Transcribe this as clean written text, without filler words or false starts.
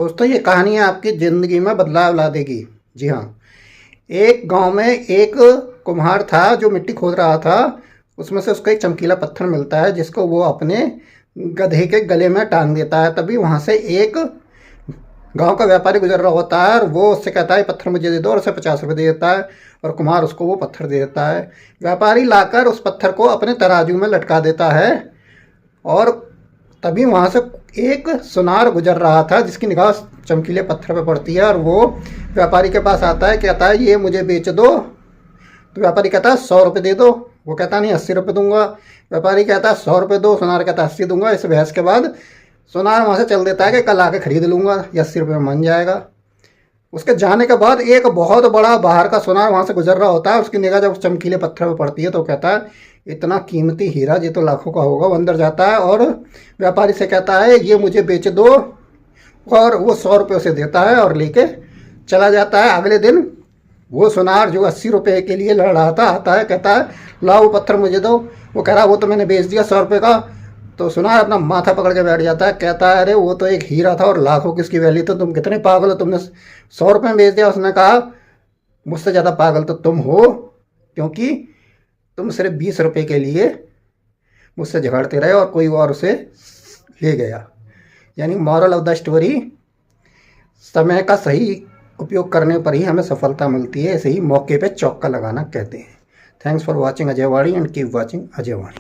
दोस्तों ये कहानी आपकी ज़िंदगी में बदलाव ला देगी। जी हाँ, एक गांव में एक कुम्हार था जो मिट्टी खोद रहा था। उसमें से उसको एक चमकीला पत्थर मिलता है जिसको वो अपने गधे के गले में टांग देता है। तभी वहाँ से एक गांव का व्यापारी गुजर रहा होता है और वो उससे कहता है पत्थर मुझे दे दो, और उसे 50 रुपये दे देता है और कुम्हार उसको वो पत्थर दे देता है। व्यापारी लाकर उस पत्थर को अपने तराजू में लटका देता है और तभी वहाँ से एक सुनार गुजर रहा था जिसकी निगाह चमकीले पत्थर पे पड़ती है और वो व्यापारी के पास आता है, कहता है ये मुझे बेच दो। तो व्यापारी कहता है 100 रुपये दे दो। वो कहता नहीं 80 रुपये दूंगा। व्यापारी कहता है 100 रुपये दो। सुनार कहता है 80 दूंगा। इस बहस के बाद सुनार वहाँ से चल देता है कि कल आके खरीद लूँगा, ये 80 रुपये में मन जाएगा। उसके जाने के बाद एक बहुत बड़ा बाहर का सुनार वहाँ से गुजर रहा होता है। उसकी निगाह जब चमकीले पत्थर पर पड़ती है तो कहता है इतना कीमती हीरा ये तो लाखों का होगा। वो अंदर जाता है और व्यापारी से कहता है ये मुझे बेच दो, और वो 100 रुपये उसे देता है और लेके चला जाता है। अगले दिन वो सुनार जो 80 रुपये के लिए लड़ रहा था आता है, कहता है लाओ वो पत्थर मुझे दो। वो कह रहा वो तो मैंने बेच दिया 100 रुपये का। तो सुनार अपना माथा पकड़ के बैठ जाता है, कहता है अरे वो तो एक हीरा था और लाखों की इसकी वैल्यू, तो तुम कितने पागल हो, तुमने 100 रुपये में बेच दिया। उसने कहा मुझसे ज़्यादा पागल तो तुम हो, क्योंकि तुम सिर्फ 20 रुपये के लिए मुझसे झगड़ते रहे और कोई और उसे ले गया। यानी मॉरल ऑफ द स्टोरी, समय का सही उपयोग करने पर ही हमें सफलता मिलती है। ऐसे ही मौके पे चौका लगाना कहते हैं। Thanks for watching Ajay Vani and keep watching Ajay Vani.